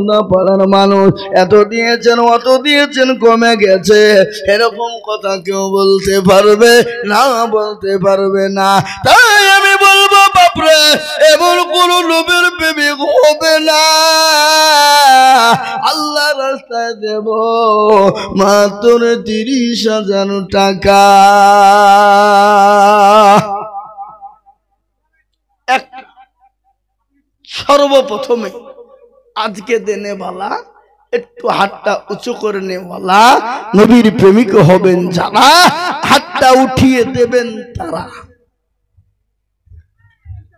না পাড়ার মানুষ এত দিয়েছেন অত দিয়েছেন কমে গেছে এরকম কথা কেউ বলতে পারবে না, বলতে পারবে না। তাই আমি বলবো বাপরে এমন কোন লোভের প্রেমিক হবে না। আল্লাহ রাস্তায় দেব মাত্র 30,000 টাকা। সর্বপ্রথমে আজকে দেনে বালা একটু হাতটা উঁচু করে নেওয়ালা নবীর প্রেমিক হবেন যারা, হাতটা উঠিয়ে দেবেন তারা।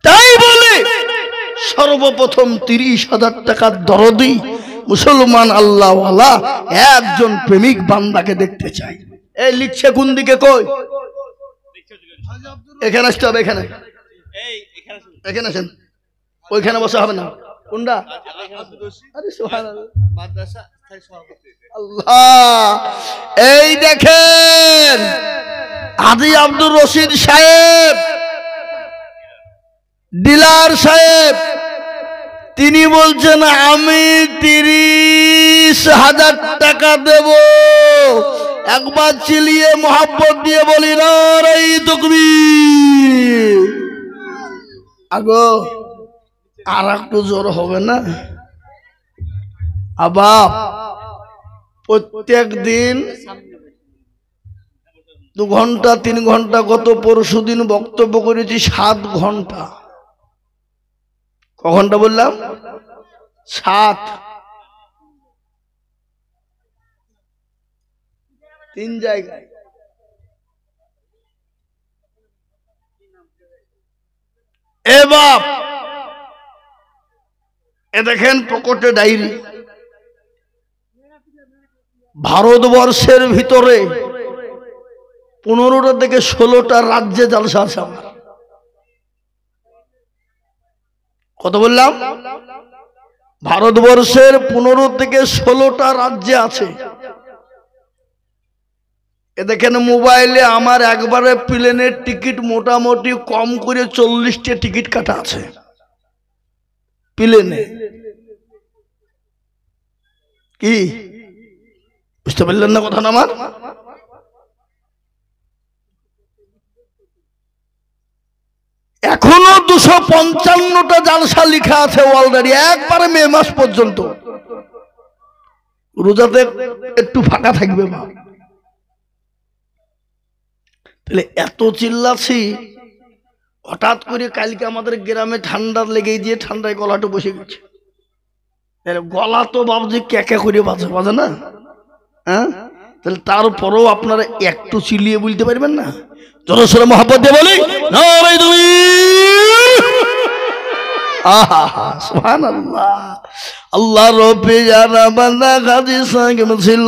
তাই বলে সর্বপ্রথম 30,000 টাকার দরদি মুসলমান আল্লাহওয়ালা একজন প্রেমিক বান্দাকে দেখতে চাই। এই লিখছে কোন দিকে? কই এখানে আসতে হবে, এখানে এখানে আসেন, ওইখানে বসা হবে না। কোনটা? এই দেখেন হাজী আব্দুর রশিদ সাহেব, ডিলার সাহেব, তিনি বলছেন আমি 30,000 টাকা দেব। একবার চিলিয়ে মোহাব্বত দিয়ে বলি নারে তাকবীর। আগো আর একটু জোর হবে না? আবার প্রত্যেক দিন 2 ঘন্টা 3 ঘন্টা, গত পরশু দিন বক্তব্য করেছি 7 ঘন্টা। ক ঘন্টা বললাম? 7। 3 জায়গায়। এ বাপ এ দেখেন প্রকটে ডায়েরি, ভারতবর্ষের ভিতরে 15টা থেকে 16টা রাজ্যে জালসা আছে আমার। কত বললাম? ভারতবর্ষের 15 থেকে 16টা রাজ্যে আছে। এ দেখেন মোবাইলে আমার একবারে প্লেনের টিকিট মোটামুটি কম করে 40টা টিকিট কাটা আছে প্লেনে। কি বুঝতে পারলেন না কথা? আমার এখনো 255টা জালসা লেখা আছে অলরেডি, একবারে মে মাস পর্যন্ত। রোজাতে একটু ফাঁকা থাকবে মা। তাহলে এত চিল্লাছি, হঠাৎ করে কালকে আমাদের গ্রামে ঠান্ডা লেগে দিয়ে ঠান্ডায় গলাটা বসে গেছে। গলা তো ভাবছি ক্যাকা করে বাজে বাজে না? হ্যাঁ, তাহলে তারপরেও আপনারা একটু চিল্লিয়ে বলতে পারবেন না? জোরে মোহাব্বত দিয়ে বলি নারে তাকবীর। আহা সুবহানাল্লাহ। আল্লাহ রব্বে জানা বান্দা গাজী সাহেব ছিল,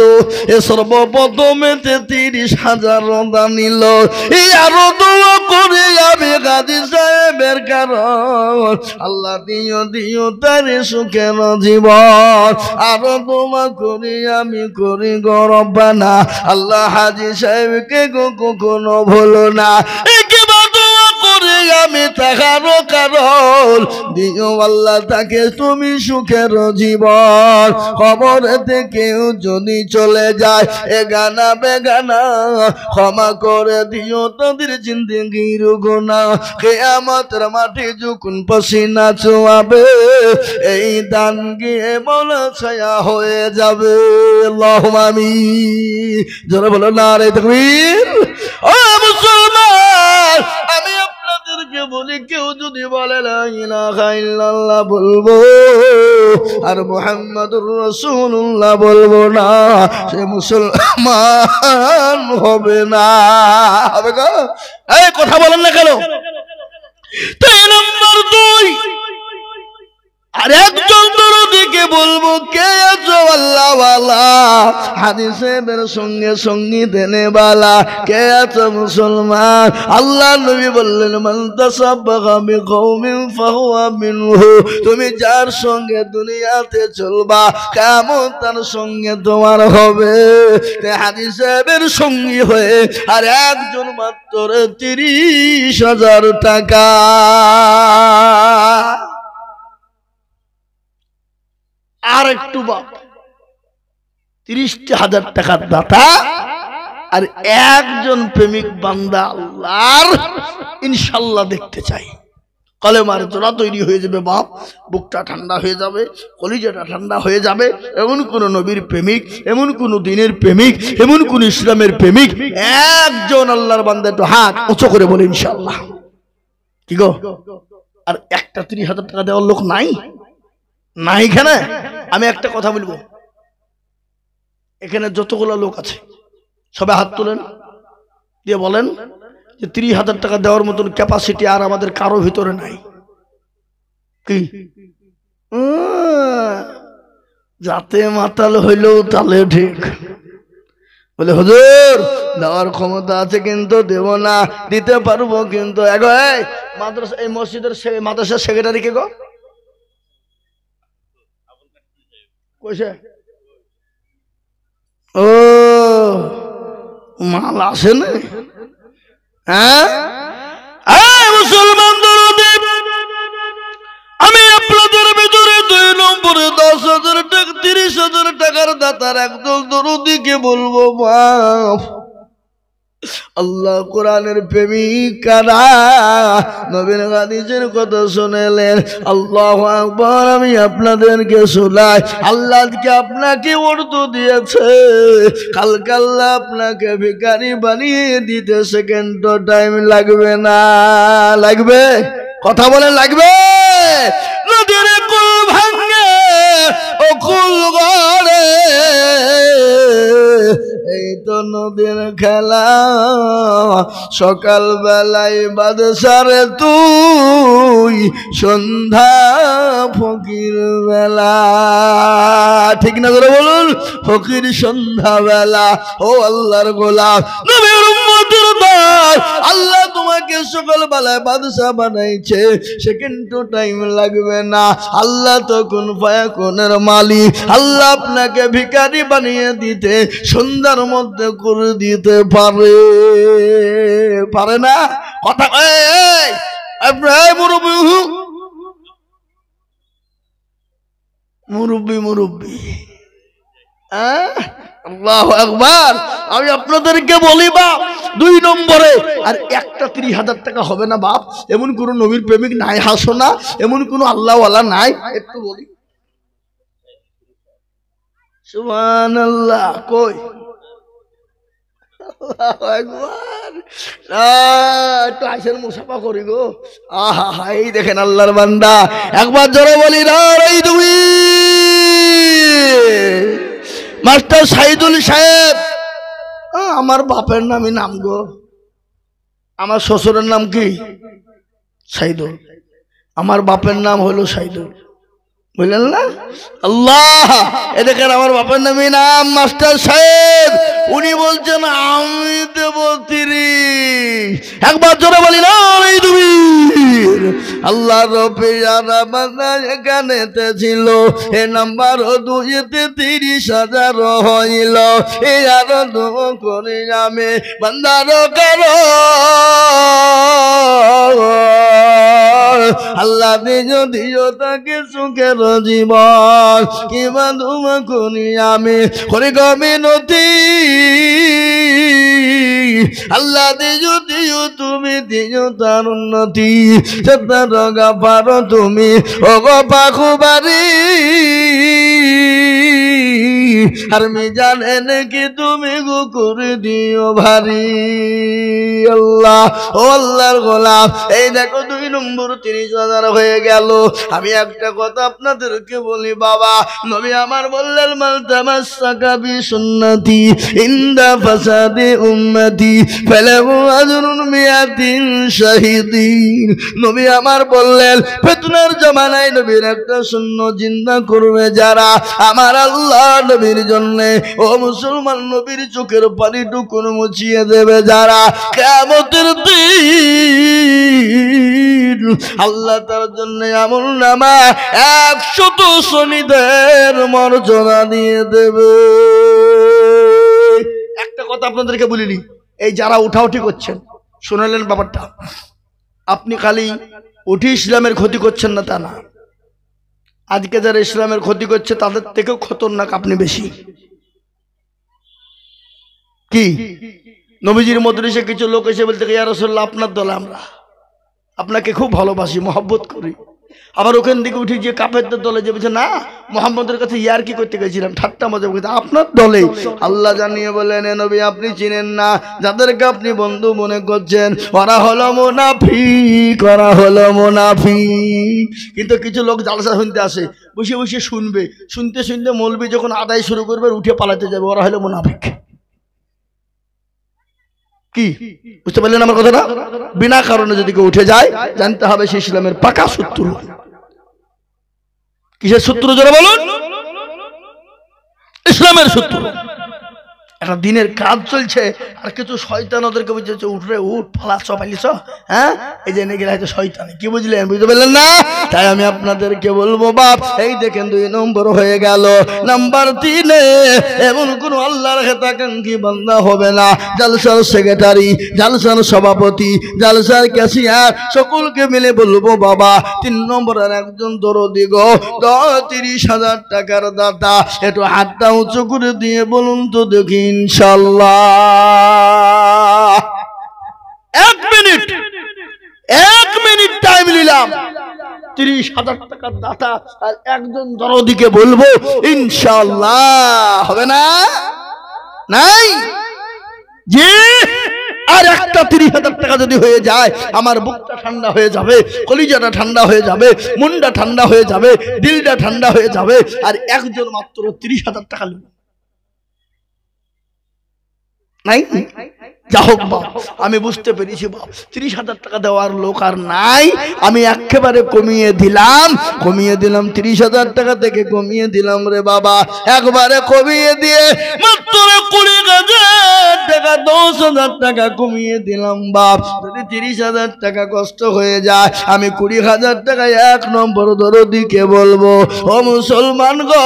এ সর্বপ্রথমে 30,000 রোজা নিল। এই আরো দোয়া করে আমি গাজী সাহেবের কারণ আল্লাহ দিও তার সুখের জীবন। আরো দোয়া করি আমি করি গো রব্বানা, আল্লাহ হাজী সাহেবকে কখনো ভুলো না। আমি তাহারও কারণ দিও আল্লাহ তাকে তুমি সুখের জীবন। খবরেতে কেউ যদি চলে যায় এ গানা বেগানা, ক্ষমা করে দিও তাদের জিন্দেগির গুনাহ। কিয়ামতের মাঠে যখন পসিনা চুয়াবে, এই দান গিয়ে মোলা ছায়া হয়ে যাবে। আল্লাহুম্মা আমিন। জোরে বলো নারে তাকবীর। ও মুসলমান, আমি আপনাদেরকে বলি কেউ যদি বলে লা ইলাহা ইল্লাল্লাহ বলবো আর মুহাম্মাদুর রাসূলুল্লাহ বলবো না, সে মুসলমান হবে না। হবে গো? এই কথা বলেন না কেন? 3 নম্বর 2, আর একজন দরদিকে বলবো কে আছো আল্লাহ ওয়ালা, হাদিসের সঙ্গে সঙ্গী দেনে বালা কে আছো মুসলমান? আল্লাহ নবী বললেন মান তাসাব্বাগা বিকওমিন ফাহুয়া মিনহু। তুমি যার সঙ্গে দুনিয়াতে চলবা কিয়ামত তার সঙ্গে তোমার হবে। তে হাদিসের সঙ্গী হয়ে আর একজন মাত্র 30,000 টাকা। আর একটু বাপ 30,000 টাকার দাতা আর একজন প্রেমিক বান্দা আল্লাহর ইনশাআল্লাহ দেখতে চাই। কলেমার জোড়া তৈরি হয়ে যাবে বাপ, বুকটা ঠান্ডা হয়ে যাবে, কলিজাটা ঠান্ডা হয়ে যাবে। এমন কোন নবীর প্রেমিক, এমন কোন দিনের প্রেমিক, এমন কোন ইসলামের প্রেমিক একজন আল্লাহর বান্দা একটু হাত উঁচু করে বলে ইনশাআল্লাহ। কি গো, আর একটা 30,000 টাকা দেওয়ার লোক নাই? নাই এখানে? আমি একটা কথা বলবো, এখানে যতগুলো লোক আছে সবাই হাত তোলেন, দিয়ে বলেন যে 30,000 টাকা দেওয়ার মতন ক্যাপাসিটি আর আমাদের কারো ভিতরে নাই। কি যাতে মাতাল হইলেও তালে ঠিক বলে হুজুর দেওয়ার ক্ষমতা আছে কিন্তু দেব না, দিতে পারবো কিন্তু। মাদ্রাসা, এই মসজিদের মাদ্রাসার সেক্রেটারি কে গো? কইছে ও মাল আসে না? হ্যাঁ মুসলমান দরদি, আমি আপনাদের ভিতরে 2 নম্বরে 10,000 টাকা 30,000 টাকার দাতার একদল দরদিকে বলবো বাপ, আল্লাহ কোরআনের প্রেমিক কারা, নবীর হাদিসের কথা শুনেলেন। আল্লাহু আকবার। আমি আপনাদেরকে শোনাই, আল্লাহকে আপনাকে অর্থ দিয়েছে, কালকে আল্লাহ আপনাকে ভিখারি বানিয়ে দিতে সেকেন্ড টাইম লাগবে না। লাগবে? কথা বলে লাগবে? নদীর কুল ভাঙে ও কুল গড়ে, এই তো নদীর খেলা, সকাল বেলায় বাদশারে তুই, সন্ধ্যা ফকির বেলা। ঠিক না করে বলুন? ফকির সন্ধ্যা বেলা। ও আল্লাহর গোলাম, নবীর উম্মতের দল, আল্লাহ তোমাকে সকাল বেলায় বাদশা বানাইছে, সেকেন্ড টাইম লাগবে না। আল্লাহ তো কোন ফায়াকুনের মালিক, আল্লাহ আপনাকে ভিখারি বানিয়ে দিতে সন্ধ্যার মধ্যে করে দিতে পারে, পারে না? কথা মুরব্বী মুরব্বী, আল্লাহু আকবার। আমি আপনাদেরকে বলি বাপ, 2 নম্বরে আর একটা 30,000 টাকা হবে না বাপ। এমন কোন নবীর প্রেমিক নাই হাসো না, এমন কোন আল্লাহওয়ালা নাই? একটু বলি সুবহানাল্লাহ। কই আল্লাহু আকবার। একটু আইসের মুসাফা করি গো। আহা হা, এই দেখেন আল্লাহর বান্দা। একবার জোরে বলি না এই তুমি মাস্টার সাইদুল সাহেব। আমার বাপের নামই নাম গো, আমার শ্বশুরের নাম কি? সাইদুল। আমার বাপের নাম হলো সাইদুল, বুঝলেন না? আল্লাহ, এ দেখেন আমার বাপের নামই নাম মাস্টার সাহেব। উনি বলছেন আমি দেব 30। একবার জোরে বলি না এই তুমি। আল্লাহ রবে এখানেতে ছিল, এ নাম্বার 2-তে 30,000 হইল। এ আরো 2 করে আমি বান্দার কারো আল্লাহ দিও তাকে সুখের জীবন, কিবা ধুমা করি আমি করে গমিনতি। আল্লাহ দিও তুমি দিও তার উন্নতি, তার গাফারো তুমি ও গো পাখুবারি। আর মিজান কি তুমি গো করে দিও ভারী। আল্লাহ, ও আল্লাহর গোলাম, এই দেখো 2 নম্বর 30,000 হয়ে গেল। আমি একটা কথা আপনাদেরকে বলি বাবা, নবী আমার বললেন মাল তামাসসাকা বি সুন্নতি ইনদা ফাসাদি উম্মতি ফালাহু আজরুন মিয়াতিন শাহিদিন। নবী আমার বললেন ফিতনার জামানায় নবীর একটা সুন্নাত জিন্দা করবে যারা, আমার আল্লাহ নবীর জন্য, ও মুসলমান নবীর চোখের পানিটুকু মুছিয়ে দেবে যারা, কিয়ামতের দিন আল্লাহ তার জন্য আমল নামা 100 শহীদের মর্যাদা দিয়ে দেবে। একটা কথা আপনাদেরকে বলিনি, এই যারা উঠাউঠি করছেন শুনলেন ব্যাপারটা, আপনি খালি উঠি ইসলামের ক্ষতি করছেন না তা না, আজকে যারা ইসলামের ক্ষতি করছে তাদের থেকেও খতরনাক আপনি বেশি। কি নবীজির মজলিসে কিছু লোক এসে বলতে ইয়া রাসূলুল্লাহ আপনার দলে আমরা আপনাকে খুব ভালোবাসি মহব্বত করি, আবার ওখান থেকে উঠে যে কাফেরদের দলে যে বলছে না মুহাম্মদের কাছে ইয়ার কি করতে গেছিলাম ঠাট্টা মজা করতে আপনার দলে। আল্লাহ জানিয়ে বলেন এ নবী আপনি চিনেন না যাদেরকে আপনি বন্ধু মনে করছেন ওরা হলো মুনাফিক, ওরা হলো মুনাফিক। কিন্তু কিছু লোক জালসা শুনতে আসে, বসে বসে শুনবে, শুনতে শুনতে মৌলবি যখন আদায় শুরু করবে উঠে পালাতে যাবে, ওরা হলো মুনাফিক। কি বুঝতে পারলেন আমার কথাটা? বিনা কারণে যদি কেউ উঠে যায় জানতে হবে সে ইসলামের পাকা শত্রু। কিসের শত্রু যারা বলুন? ইসলামের শত্রু। একটা দিনের কাজ চলছে আর কিছু শয়তান ওদেরকে বুঝছে উঠরে উঠ ফালা সবাইলিস, হ্যাঁ এই যে নেগেলে হয়তো শয়তানি। কি বুঝলেন? বুঝতে পারলেন না? তাই আমি আপনাদেরকে বলবো বাপ এই দেখেন 2 নম্বর হয়ে গেল। নাম্বার 3 এমন কোন আল্লাহর হেতাকাঙ্ক্ষী বান্দা হবে না, জালসার সেক্রেটারি, জালসার সভাপতি, জালসার ক্যাশিয়ার সকলকে মিলে বলবো বাবা 3 নম্বরের একজন দরদি গো 30,000 টাকার দাতা, একটু হাতটা উঁচু করে দিয়ে বলুন তো দেখি ইনশাআল্লাহ। 1 মিনিট টাইম নিলাম, 30,000 টাকার দাতা আর একজন দরদিকে বলবো ইনশাআল্লাহ। হবে না? নাই জি। আর একটা 30,000 টাকা যদি হয়ে যায় আমার বুকটা ঠান্ডা হয়ে যাবে, কলিজাটা ঠান্ডা হয়ে যাবে, মনটা ঠান্ডা হয়ে যাবে, দিলটা ঠান্ডা হয়ে যাবে। আর একজন মাত্র 30,000 টাকা নেবে নাই। যা হোক বাপ আমি বুঝতে পেরেছি বাপ 30,000 টাকা দেওয়ার লোক আর নাই। আমি একেবারে কমিয়ে দিলাম 30,000 টাকা থেকে কমিয়ে দিলাম রে বাবা, একবারে কমিয়ে দিয়ে মাত্র 20,000 টাকা 10,000 টাকা কমিয়ে দিলাম বাপ। যদি 30,000 টাকা কষ্ট হয়ে যায় আমি 20,000 টাকা 1 নম্বর দরদিকে বলবো ও মুসলমান গো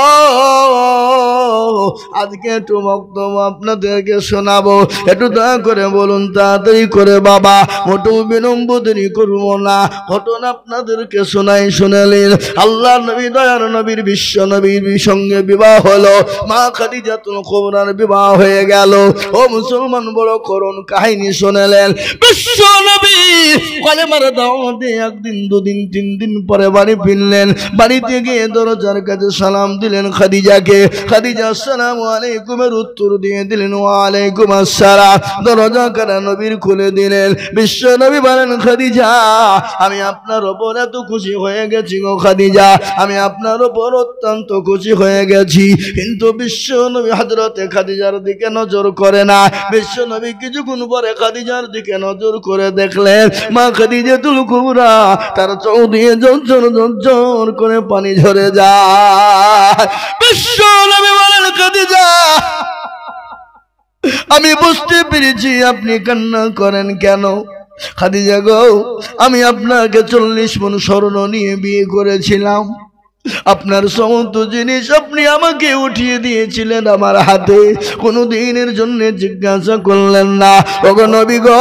আজকে একটু বক্তব্য আপনাদেরকে শোনাবো, একটু দয়া করে বলুন তাড়াতাড়ি করে বাবা, মোটেও বিলম্ব দেরি করবো না। ঘটনা আপনাদেরকে শোনাই শুনালেন। আল্লাহ নবী দয়ার নবীর বিশ্ব নবীর সঙ্গে বিবাহ হলো, মা খাদিজাতুল কুবরার বিবাহ হয়ে গেল। ও মুসলমান বড় করুণ কাহিনী শোনালেন। বিশ্ব নবী কলেমার দাওয়াতে 1 দিন 2 দিন 3 দিন পরে বাড়ি ফিরলেন। বাড়িতে গিয়ে দরজার কাছে সালাম দিলেন খাদিজাকে। খাদিজা আসসালামু আলাইকুমের উত্তর দিয়ে দিলেন ওয়া আলাইকুম আসসালাম। দরজা কারা নবীর খুলে দিলেন। বিশ্ব নবী বলেন খাদিজা আমি আপনার উপর এত খুশি হয়ে গেছি গো খাদিজা, আমি আপনার উপর অত্যন্ত খুশি হয়ে গেছি। কিন্তু বিশ্ব নবী হযরতে খাদিজার দিকে নজর করে না। বিশ্ব নবী কিছুক্ষণ পরে খাদিজার দিকে নজর করে দেখলেন মা খাদিজাতুল কুবরা তার চোখ দিয়ে ঝরঝর করে পানি ঝরে যায়। বিশ্ব নবী বলেন খাদিজা আমি বুঝতে পেরেছি আপনি কান্না করেন কেন। খাদিজা গো আমি আপনাকে 40 মণ স্বর্ণ নিয়ে বিয়ে করেছিলাম, আপনার সমস্ত জিনিস আপনি আমাকে উঠিয়ে দিয়েছিলেন আমার হাতে, কোনো দিনের জন্য জিজ্ঞাসা করলেন না। ওগো নবী গো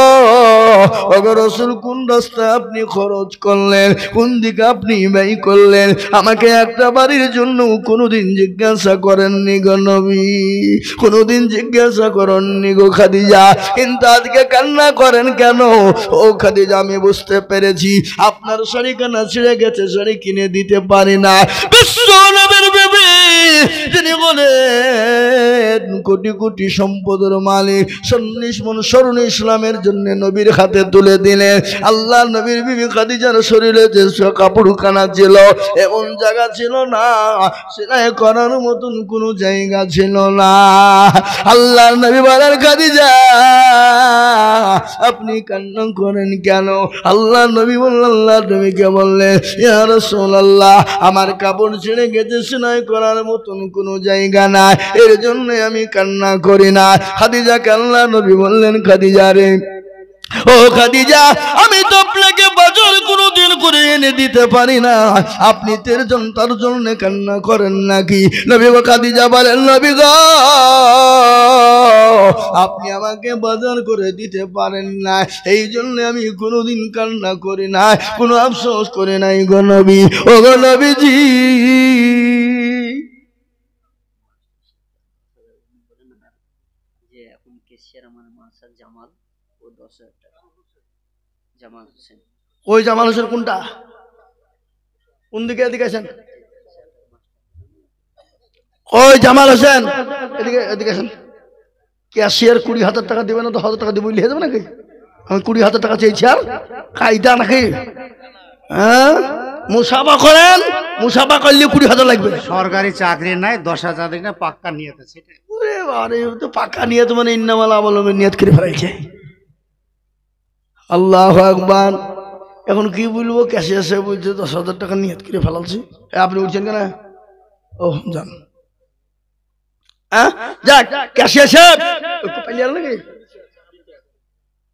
ওগো রাসূল কোন রাস্তায় আপনি খরচ করলেন, কোন দিকে আপনি ব্যয় করলেন, আমাকে একটা বাড়ির জন্য কোনোদিন জিজ্ঞাসা করেননি গো নবী, কোনোদিন জিজ্ঞাসা করেননি গো খাদিজা। কিন্তু আজকে কান্না করেন কেন? ও খাদিজা আমি বুঝতে পেরেছি আপনার শাড়ি কানা ছিঁড়ে গেছে, শাড়ি কিনে দিতে পারি না। বিশ্ব নবীর বিবি তিনি বলেন কোটি কোটি সম্পদের মালিক 40 মণ স্বর্ণ ইসলামের জন্য নবীর হাতে তুলে দিলেন। আল্লাহ নবীর বিবি খাদিজার শরীরে যে কাপড় কানা ছিল এমন জায়গা ছিল না, সেলাই করার মতন কোনো জায়গা ছিল না। আল্লাহ নবী বলেন খাদিজা আপনি কান্না করেন কেন? আল্লাহ নবী বললেন আল্লাহ নবীকে বললেন ইয়া রাসূলুল্লাহ আমার কাপড় ছেড়ে গেছে, সেলাই করার মতন কোনো জায়গা নাই, এর জন্য আমি কান্না করি না। খাদিজা আল্লাহ নবী বললেন খাদিজা রে ও খাদিজা আমি তো আপনাকে বাজার কোনোদিন করে এনে দিতে পারি না, আপনি তার জন্য কান্না করেন নাকি? নবী গো খাদিজা বলেন, নবী গো আপনি আমাকে বাজার করে দিতে পারেন না, এই জন্য আমি কোনোদিন কান্না করি না, কোনো আফসোস করে নাই গো নবী। ও গো নবীজি, ওই জামাল হোসেন কোনটা, কোন দিকে? এদিকে আসেন। ওই জামাল হোসেন এদিকে, এদিকে আসেন। ক্যাশিয়ার 20,000 টাকা দেবে না তো 1,000 টাকা দেবো লিখে দেবে নাকি? আমি 20,000 টাকা চেয়েছি আর কায়দা নাকি? হ্যাঁ, মুসাফা করেন, মুসাফা করলে 20,000 লাগবে। সরকারি চাকরি নাই, 10,000 না পাক্কা নিয়ত আছে। আরে তো পাক্কা নিয়ত মানে ইন্নামাল আমলের নিয়ত করে ফেলাইছে। আল্লাহু আকবার। এখন কি বলবো, ক্যাশিয়ার সাহেব বলছে 10,000 টাকা নিয়ত করে ফেলালছি। আপনি উঠছেন কেন? ও যান, যাক ক্যাশিয়ার সাহেব নাকি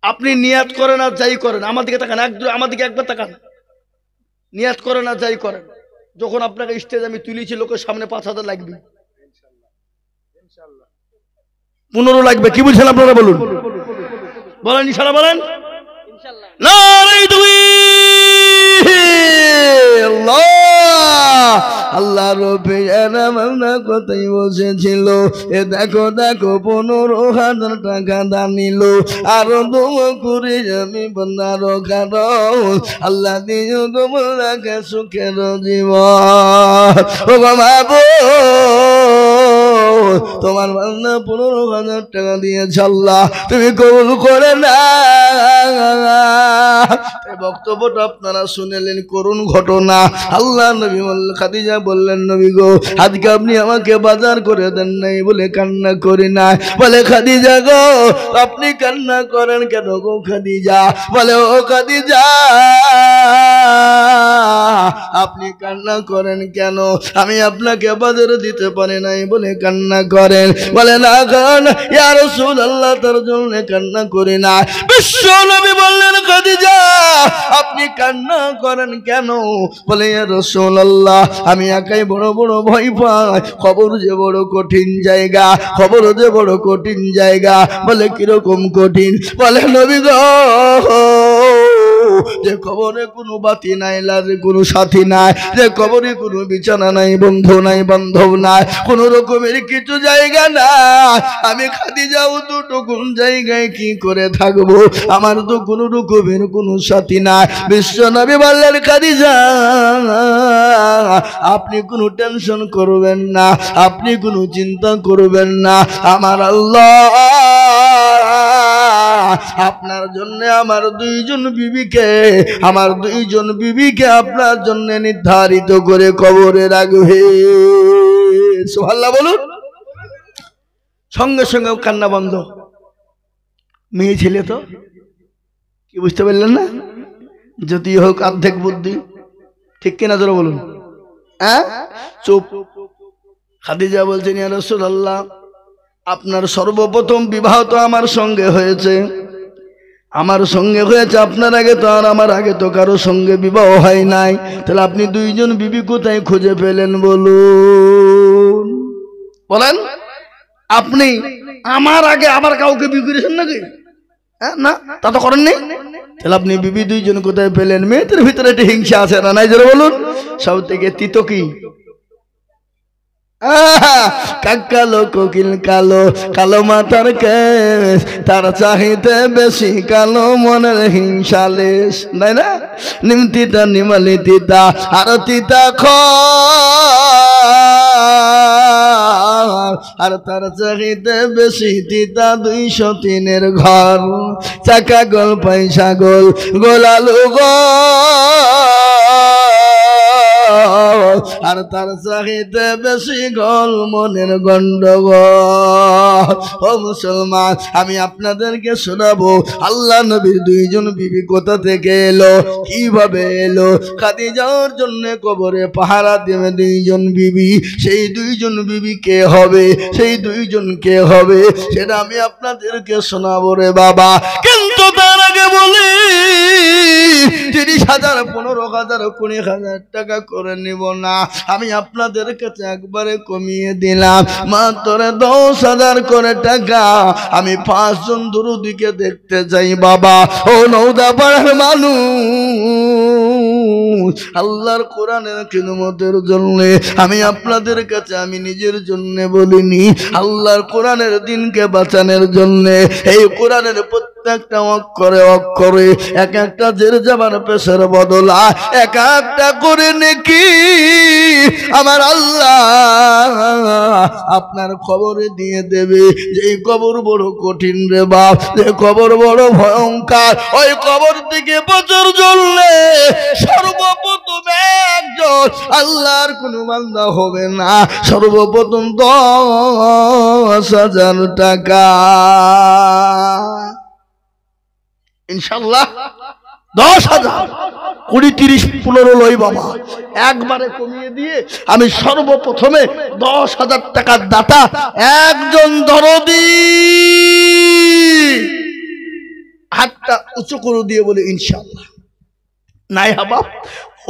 আপনি নিয়াত করেন আর যাই করেন, আমার দিকে তাকান, আমার দিকে একবার তাকান। নিয়াত করেন আর যাই করেন, যখন আপনাকে স্টেজ আমি তুলেছি লোকের সামনে 5,000 লাগবে, 15 লাগবে। কি বলছেন আপনারা বলুন, বলেন ইনশাআল্লাহ, বলেন নারে আল্লাহ। আল্লাহ রবে মামলা কোথায় বসেছিল, এ দেখো দেখো 15,000 টাকা দান নিল, আরো দোয়া করে আমি বন্দার কারণ আল্লাহ দিও তোমাকে সুখের জীবন। ও বাবা, তোমার বান্দা 15,000 টাকা দিয়েছে, আল্লাহ তুমি কবুল করে না। বক্তব্যটা আপনারা শুনেলেন, করুন ঘটনা। আল্লাহ নবী খাদিজা বললেন, নবী গো আজকে আপনি আমাকে বাজার করে দেন নাই বলে কান্না করি না। বলে খাদিজা গো আপনি কান্না করেন কেন গো খাদিজা? বলে ও খাদিজা আপনি কান্না করেন কেন? আমি আপনাকে বাজার দিতে পারি নাই বলে কান্না করেন। বলে না কারণ ইয়া রাসূলুল্লাহ তার জন্য কান্না করি না। বিশ্ব নবী বললেন, খাদিজা আপনি কান্না করেন কেন? বলে ইয়া রাসূলুল্লাহ আমি একাই বড় বড় ভয় পাই, খবর যে বড় কঠিন জায়গা, খবর যে বড় কঠিন জায়গা। বলে কিরকম কঠিন? বলে নবী গো যে কবরে কোনো বাতি নাই, লারে কোনো সাথী নাই, যে কবরে কোনো বিছানা নাই, বন্ধু নাই, বান্ধব নাই, কোন রকমের কিছু জায়গা নাই। আমি খাদিজাও দুটো কোন জায়গায় কি করে থাকবো? আমার তো কোনো রকমের কোনো সাথী নাই। বিশ্ব নবী বললেন, খাদিজা আপনি কোনো টেনশন করবেন না, আপনি কোনো চিন্তা করবেন না। আমার আল্লাহ আপনার জন্য আমার দুইজন বিবিকে আপনার জন্য নির্ধারিত করে কবরে রাখবে। সুবহানাল্লাহ বলুন। সঙ্গে সঙ্গে কান্না বন্ধ। মেয়ে ছেলে তো কি বুঝতে পারলেন না? যদি হোক অর্ধেক বুদ্ধি, ঠিক কিনা জোরে বলুন। হ্যাঁ, চুপ। খাদিজা বলছেন, ইয়া রাসূলুল্লাহ আপনার সর্বপ্রথম বিবাহ তো আমার সঙ্গে হয়েছে, আমার সঙ্গে হয়েছে, আপনার আগে তো আর আমার আগে তো কারো সঙ্গে বিবাহ হয় নাই, তাহলে আপনি দুইজন বিবি কোথায় খুঁজে পেলেন বলুন? বলেন, আপনি আমার আগে আবার কাউকে বিয়ে করেছেন নাকি? হ্যাঁ, না তা তো করেননি। তাহলে আপনি বিবি দুইজন কোথায় পেলেন? মেয়েদের ভিতরে একটা হিংসা আছে না নাই জোরে বলুন? সব থেকে তিতো কি? কালো কোকিল কালো, কালো মাথার কেশ, তার চাহিতে বেশি কালো মনের হিংসা লেশ, তাই না? নিমতিতা নিমালি তিতা আর তিতা আর তার চাহিতে বেশি তিতা 203 ঘর, চাকা গোল পয়সা গোল, গোলালু গো আর তার চাহিতে বেশি গল মনের গন্ডগোল। ও মুসলমান, আমি আপনাদেরকে শোনাবো আল্লাহ নবীর দুইজন বিবি কোথা থেকে এলো, কিভাবে এলো। খাদিজার জন্য কবরে পাহারা দেবে দুইজন বিবি। সেই দুইজন বিবি কে হবে, সেই দুইজন কে হবে, সেটা আমি আপনাদেরকে শোনাবো রে বাবা। কিন্তু তার আগে বলি 30,000, 15,000, 20,000 টাকা করে নিব না, আমি আপনাদের কাছে একবারে কমিয়ে দিলাম মাত্র 10,000 করে টাকা। আমি 5 জন দরুদিকে দেখতে চাই বাবা। ও নওদাপাড়ার মানুষ, আল্লাহর কোরআনের খিদমতের জন্য আমি আপনাদের কাছে, আমি নিজের জন্য বলিনি, আল্লাহর কোরআনের দিনকে বাঁচানোর জন্য এই কোরআনের প্রত্যেকটা অক্ষরে অক্ষরে এক একটা জের জামার পেশার বদলা এক একটা করে নাকি আমার আল্লাহ আপনার খবরে দিয়ে দেবে। যে কবর বড় কঠিন রে বাপ, যে কবর বড় ভয়ঙ্কর, ওই কবর থেকে বছর জ্বললে সর্বপ্রথম একজন আল্লাহর কোন বান্দা হবে না, সর্বপ্রথম 10,000 টাকা ইনশাল্লাহ। 10,000, 20, 30, 15 লই বাবা, একবারে কমিয়ে দিয়ে আমি সর্বপ্রথমে 10,000 টাকার দাতা একজন দরদি হাতটা উঁচু করে দিয়ে বলে ইনশাল্লাহ। নাই হাবা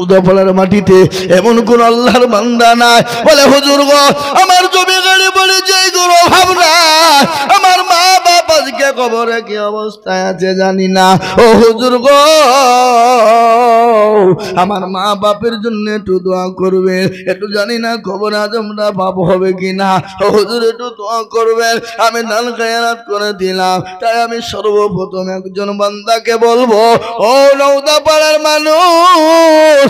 উদাফলার মাটিতে এমন কোন আল্লাহর বান্দা নাই বলে হুজুর গো আমার জমি গাড়ি বলে যেই গুরু ভাবনা, আমার মা বাপ আজকে কবরে কি অবস্থায় আছে জানি না। ও হুজুর গো আমার মা বাপের জন্য একটু দোয়া করবেন, একটু জানি না খবর আজমরা বাপ হবে কিনা। ও হুজুর একটু দোয়া করবেন, আমি দান খেয়ারাত করে দিলাম। তাই আমি সর্বপ্রথম একজন বান্দাকে বলবো, ও নওদাপাড়ার মানুষ,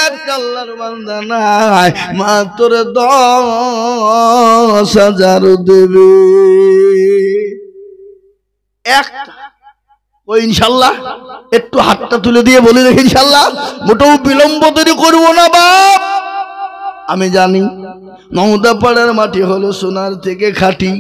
এক আল্লাহর বান্দা নাই, মাত্র 10,000 দেবে একটা। ও ইনশাল্লাহ একটু হাতটা তুলে দিয়ে বলি রেখে ইনশাল্লাহ, মোটেও বিলম্ব তৈরি করবো না বাপ। আমি জানি নওদাপাড়ার মাটি হলো সোনার থেকে খাঁটি,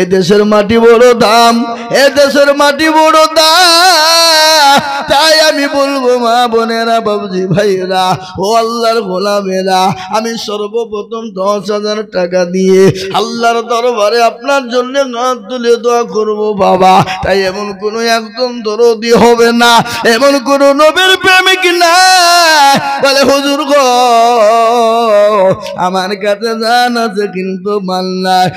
এ দেশের মাটি বড় দাম, এ দেশের মাটি বড় দাম। তাই আমি বলবো মা বোনেরা, বাবজি ভাইরা, ও আল্লাহর গোলামেরা, আমি সর্বপ্রথম 10,000 টাকা দিয়ে আল্লাহর দরবারে আপনার জন্য হাত তুলে দোয়া করবো বাবা। তাই এমন কোনো একজন দরদি হবে না, এমন কোন নবীর প্রেমিক না বলে হুজুর গো আমার কাছে জান আছে কিন্তু মান নাই,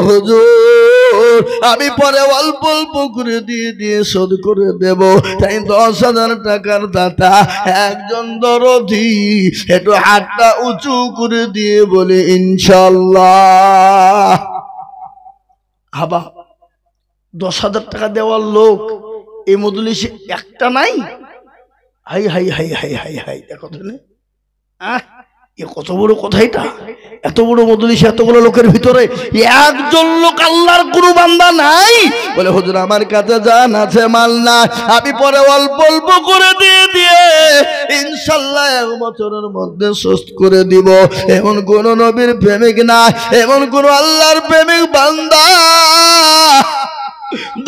হুজুর আমি পরে অল্প অল্প করে দিয়ে শোধ করে দেব। তাই 10,000 টাকার দাতা একজন দরদি একটু হাতটা উঁচু করে দিয়ে বলে ইনশাল্লাহ। হাবা 10,000 টাকা দেওয়ার লোক এই মজলিসে একটা নাই। High high high high high high, দেখো তো কত বড় কথা এটা, এত বড় মজলিস, এতগুলো লোকের ভিতরে একজন লোক আল্লাহর কোন বান্দা নাই বলে হুজুর আমার কাছে জান আছে মাল না, আমি পরে অল্প অল্প করে দিয়ে ইনশাল্লাহ 1 বছরের মধ্যে সুস্থ করে দিব। এমন কোন নবীর প্রেমিক না, এমন কোন আল্লাহর প্রেমিক বান্দা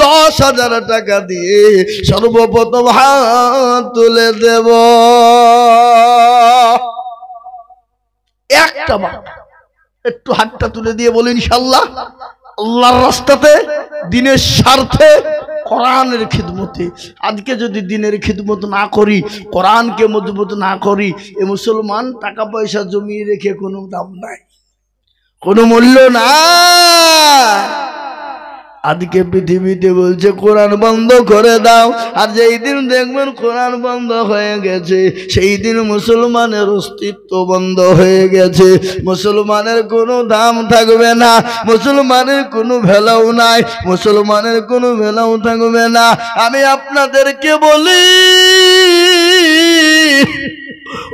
10,000 টাকা দিয়ে সর্বপ্রথম হাত তুলে দেব একটা বার। একটু হাতটা তুলে দিয়ে বলি ইনশাল্লাহ, আল্লাহর রাস্তাতে, দিনের স্বার্থে, কোরআনের খিদমতে। আজকে যদি দিনের খিদমত না করি, কোরআনকে মজবুত না করি, এ মুসলমান টাকা পয়সা জমিয়ে রেখে কোনো দাম নাই, কোনো মূল্য নাই। আজকে পৃথিবীতে বলছে কোরআন বন্ধ করে দাও, আর যেই দিন দেখবেন কোরআন বন্ধ হয়ে গেছে সেই দিন মুসলমানের অস্তিত্ব বন্ধ হয়ে গেছে, মুসলমানের কোনো দাম থাকবে না, মুসলমানের কোনো ভ্যালু নাই, মুসলমানের কোনো ভ্যালু থাকবে না। আমি আপনাদেরকে বলি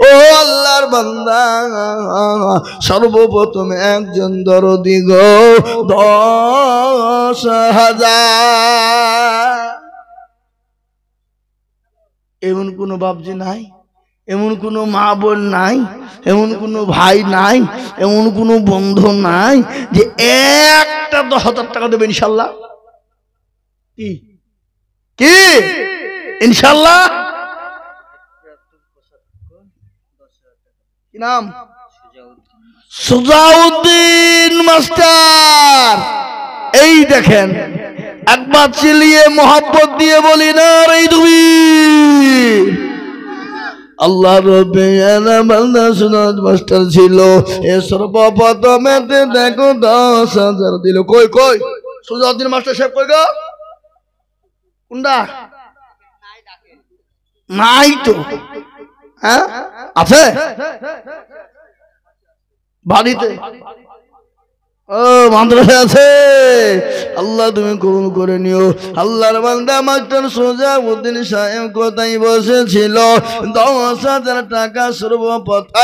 ও আল্লাহর বান্দা, সর্বপ্রথম একজন দরদি গো 10,000। এমন কোন বাপজি নাই, এমন কোনো মা বোন নাই, এমন কোনো ভাই নাই, এমন কোনো বন্ধু নাই যে একটা 10,000 টাকা দেবে ইনশাল্লাহ? কি কি ইনশাল্লাহ? কি নাম? সুজাউদ্দিন মাস্টার। এই দেখেন, একবার চিলিয়ে মোহাব্বত দিয়ে বলি না রে তুমি। আল্লাহ রব্বে সুজাউদ মাস্টার ছিল, এ সর্বপ্রথমেতে দেখো 10,000 দিল। কই কই সুজাউদ্দিন মাস্টার সাহেব কই গো? কোনটা? নাই তো। হ্যাঁ আছে বাড়িতে, ও মাদ্রাসায় আছে। আল্লাহ তুমি কবুল করে নিও। আল্লাহর বান্দা মাস্টার সুজাউদ্দিন সাহেব কোথায় বসেছিল? 10,000 টাকা সর্বপ্রথম।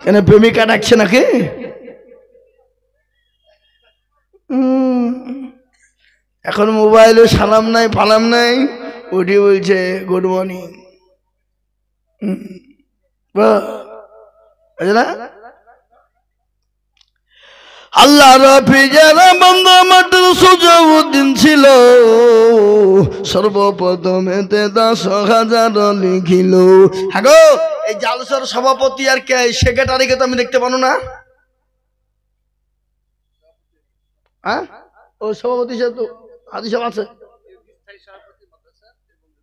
কেন প্রেমিকা ডাকছে নাকি? এখন মোবাইলে সালাম নাই ফালাম নাই, উঠি বলছে গুড মর্নিং। না আল্লাহ রফি যারা বন্ধু মাত্র সুজাউদ্দিন ছিল, সর্বপ্রথমেতে 10,000 লিখিল। হ্যাঁ গো, এই জালসার সভাপতি আর কে সেক্রেটারিকে তো আমি দেখতে পানো না। হ্যাঁ ও সভাপতি সাহেব তো হাজি সাহেব আছে,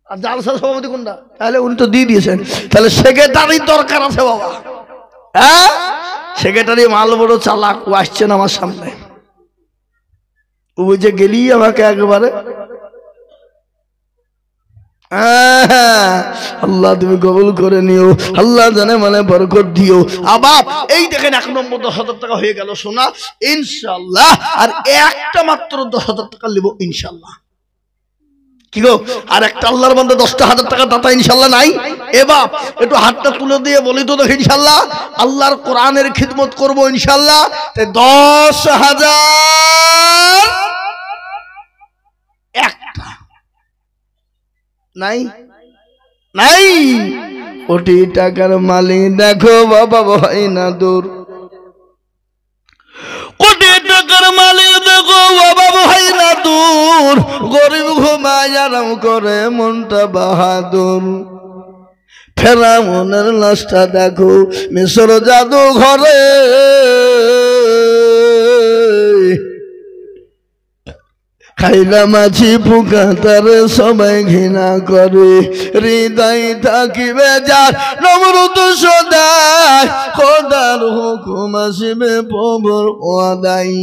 আর জালসার সভাপতি কোনটা? তাহলে উনি তো দিয়ে দিয়েছেন, তাহলে সেক্রেটারি দরকার আছে বাবা। হ্যাঁ সেক্রেটারি মাল বড় চালাক, ও আসছেন আমার সামনে, ও বুঝে গেলি আমাকে একেবারে। আল্লাহ তুমি কবুল করে নিও, আল্লাহ জানে মানে বরকত দিও। আবার এই দেখেন 1 নম্বর 10,000 টাকা হয়ে গেল সোনা ইনশাআল্লাহ। আর একটা মাত্র 10,000 টাকা নেব ইনশাআল্লাহ। কি গো, আর একটা আল্লাহর বান্দা 10,000 টাকা দাতা ইনশাআল্লাহ নাই? এবার একটু হাতটা তুলে দিয়ে বলি তো দেখি ইনশাআল্লাহ আল্লাহর কোরআনের খিদমত করব ইনশাআল্লাহ। 10,000 একটা নাই নাই, কোটি টাকার মালিক দেখো বাবা ভাই না দূর, কোটি টাকার মালিক দেখো বাবা ভাই না দূর, গরিব ঘুমায় আরাম করে মনটা বাহাদুর। ফেরাউনের লাশটা দেখো মিশর জাদু ঘরে, খাইলা মাছি পোকা তার সবাই ঘৃণা করে, হৃদয় থাকিবে যার নমরুদ সদাই, খোদার হুকুম আসিবে প্রভুর ওয়াদাই।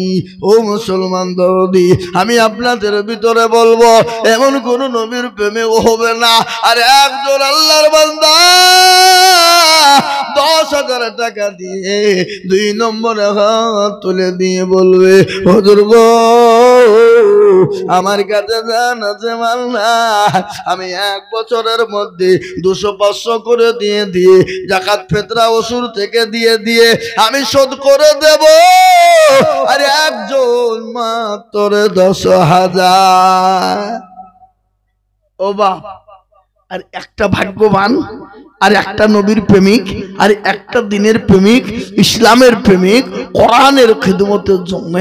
ও মুসলমান দরদি, আমি আপনাদের ভিতরে বলবো এমন কোন নবীর প্রেমে হবে না। আর একজন আল্লাহর বান্দা 10,000 টাকা দিয়ে 2 নম্বরে হাত তুলে দিয়ে বলবে, হুজুর গো আমার কাছে জান আছে মাল না, আমি 1 বছরের মধ্যে 200-500 করে দিয়ে দিয়ে যাকাত ফিতরা ওসুর থেকে দিয়ে দিয়ে আমি শোধ করে দেব। আর একজন মাত্র 10,000। ও বাপ, আর একটা ভাগ্যবান, আর একটা নবীর প্রেমিক, আর একটা দিনের প্রেমিক, ইসলামের প্রেমিক, কোরআনের খিদমতের জন্য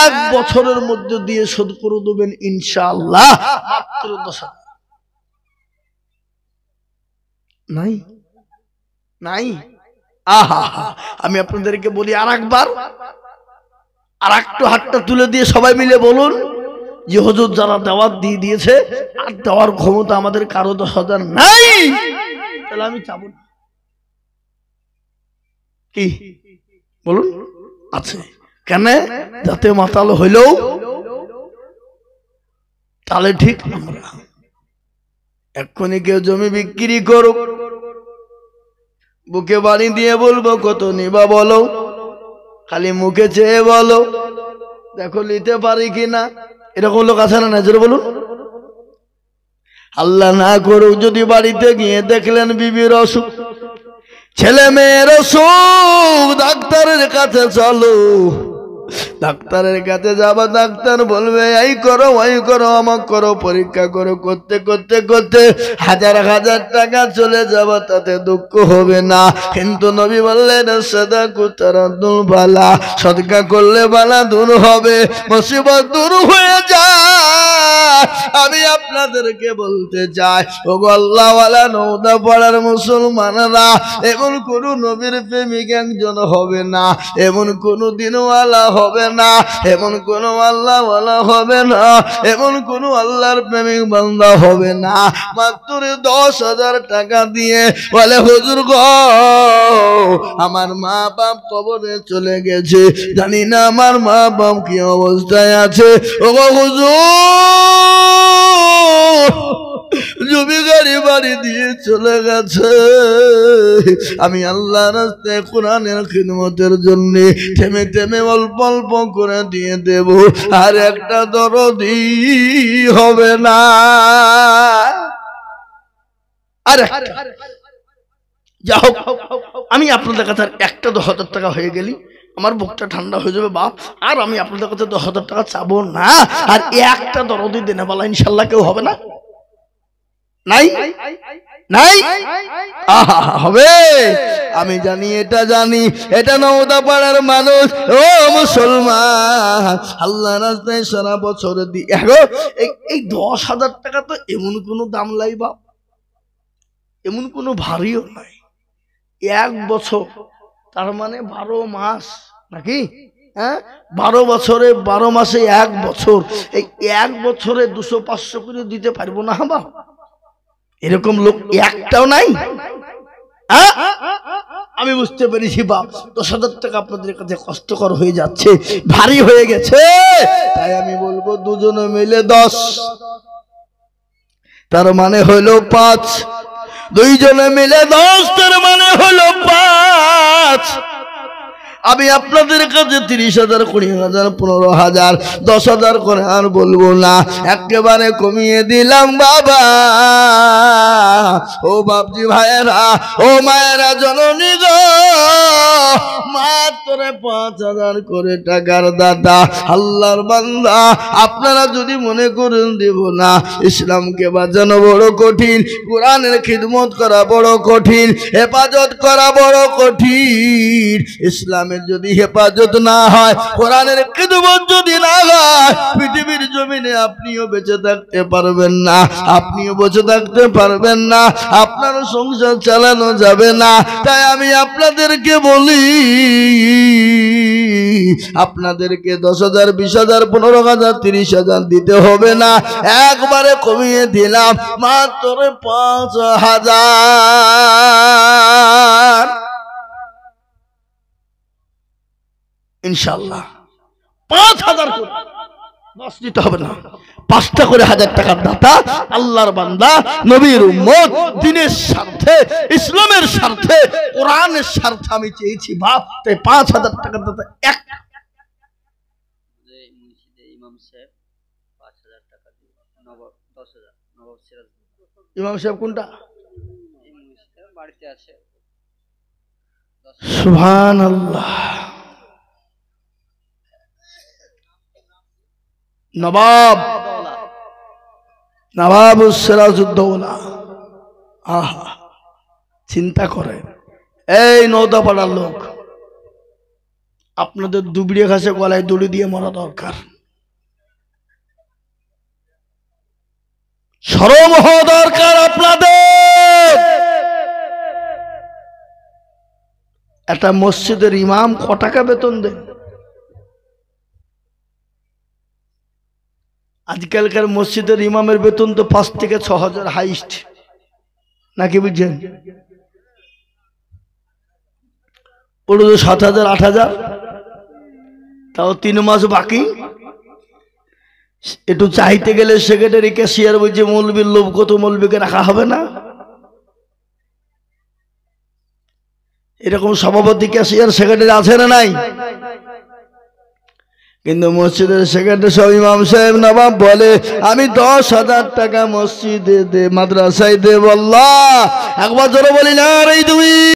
1 বছরের মধ্যে দিয়ে শোধ করে দেবেন ইনশাআল্লাহ মাত্র 10,000। নাই নাই। আহা, আমি আপনাদেরকে বলি আর একবার, আর একটু হাতটা তুলে দিয়ে সবাই মিলে বলুন যে হুজুর যারা দাওয়াত দিয়ে দিয়েছে আর দেওয়ার ক্ষমতা আমাদের কারো 10,000 নাই, তাহলে আমি চাবো না। কি বলুন? আছে কেন? যাতে মাতাল হইলেও তাহলে ঠিক আমরা এক্ষুনি কেউ জমি বিক্রি করুক, বুকে বাড়ি দিয়ে বলবো কত নিবা বলো, খালি মুখে চেয়ে বলো দেখো নিতে পারি কিনা। এরকম লোক আছে না? নজর বলুন। আল্লাহ না করুক যদি বাড়িতে গিয়ে দেখলেন বিবির অসুখ, ছেলে মেয়ের অসুখ, ডাক্তারের কাছে চলো, ডাক্তারের কাছে যাবা, ডাক্তার বলবে এই করো ওই করো আমাক করো, পরীক্ষা করো, করতে করতে করতে হাজার হাজার টাকা চলে যাবে, তাতে দুঃখ হবে না। কিন্তু নবী বললেন সাদাকু তারাদুল বালা, সদকা করলে বালা দূর হবে, মুসিবত দূর হয়ে যায়। আমি আপনাদেরকে বলতে চাই, ওগো আল্লাহওয়ালা নওদা পাড়ার মুসলমানরা, এমন কোন নবীর প্রেমিক একজন হবে না, এমন কোন দিনওয়ালা হবে না, এমন কোন আল্লাহওয়ালা হবে না, এমন কোন আল্লাহর প্রেমিক বান্দা হবে না, মাত্র 10,000 টাকা দিয়ে বলে হুজুর গো আমার মা বাপ কবরে চলে গেছে, জানি না আমার মা বাপ কি অবস্থায় আছে, ওগো হুজুর জমি গাড়ি বাড়ি দিয়ে চলে গেছে, আমি আল্লাহ রাস্তায় কোরআনের খিদমতের জন্য থেমে থেমে অল্প অল্প করে দিয়ে দেব, আর একটা দরদি হবে না। আরে যা হোক, আমি আপনাদের কাছে একটা 10,000 টাকা হয়ে গেলি আমার বুকটা ঠান্ডা হয়ে যাবে বাপ, আর আমি আপনাদের কাছে 10,000 টাকা চাবো না, আর একটা দরদি দেনে বলা ইনশাল্লাহ কেউ হবে না? নাই নাই হবে, আমি জানি, এটা জানি, এটা নওদা পাড়ার মানুষ। ও মুসলমান, আল্লাহ রাস্তায় সারা বছর দিই, এই 10,000 টাকা তো এমন কোনো দাম লাই বাপ, এমন কোনো ভারীও নাই। 1 বছর তার মানে 12 মাস নাকি? হ্যাঁ, 12 বছরে 12 মাসে 1 বছর, এই 1 বছরে 200-500 করে দিতে পারবো না বাপ? এরকম লোক একটাও নাই। আমি বুঝতে পেরেছি বাপ, 10,000 টাকা আপনাদের কাছে কষ্টকর হয়ে যাচ্ছে, ভারী হয়ে গেছে, তাই আমি বলবো দুজনে মিলে 10, তার মানে হলো 5, দুইজনে মিলে 10, তার মানে হলো 5। আমি আপনাদের কাছে 30,000, 20,000, 15,000, 10,000 করে আর বলবো না, একেবারে কমিয়ে দিলাম বাবা। ও বাপজি ভাইয়েরা, ও মায়েরা, জননী গো, মাত্র 5,000 করে টাকার দাদা, আল্লাহর বান্দা, আপনারা যদি মনে করেন দেব না, ইসলামকে বাঁচানো বড় কঠিন, কোরআনের খিদমত করা বড় কঠিন, হেফাজত করা বড় কঠিন, ইসলাম যদি হেফাজত না হয়, কোরআনের খিদমত যদি না হয়, পৃথিবীর জমিনে আপনিও বেঁচে থাকতে পারবেন না, আপনিও বেঁচে থাকতে পারবেন না, আপনার সংসার চালানো যাবে না। তাই আমি আপনাদেরকে বলি, আপনাদেরকে 10,000, 20,000, 15,000, 30,000 দিতে হবে না, একবারে কমিয়ে দিলাম মাত্র 5,000 ইনশাআল্লাহ। 5,000 করে 10 দিতে হবে না, 5টা করে 1,000 টাকার দাতা, আল্লাহর বান্দা, নবীর উম্মত, দ্বীনের স্বার্থে, ইসলামের স্বার্থে, কোরআনের স্বার্থে আমি চেয়েছি বাপ, তাই 5,000 টাকার দাতা এক ইমাম সাহেব 5,000 টাকা দিয়ে 10,000 নবাব সিরাজ। ইমাম সাহেব কোনটা? বাড়িতে আছে। সুবহানাল্লাহ। নবাব সিরাজউদ্দৌলা। আহা, চিন্তা করে, এই নওদাপাড়ার লোক, আপনাদের দুবড়িয়ে ঘাসে গলায় দড়ি দিয়ে মরা দরকার, শরম হওয়া দরকার আপনাদের। একটা মসজিদের ইমাম ক টাকা বেতন দেন? আজকালকার মসজিদের ইমামের বেতন তো 5 থেকে 6,000 হাইস্ট, নাকি বুঝছেন? ওটা তো 7,000, 8,000, তাও 3 মাস বাকি। একটু চাইতে গেলে সেক্রেটারি ক্যাশিয়ার বলছে মৌলবীর লোভ কত, মৌলবীকে রাখা হবে না। এরকম সভাপতি, ক্যাশিয়ার, সেক্রেটারি আছে না নাই? কিন্তু মসজিদের সেক্রেটারি সব ইমাম সাহেব নবাব বলে আমি 10,000 টাকা মসজিদে দে, মাদ্রাসায় দেব। আল্লাহ একবার জোরে বলি না রে তুমি।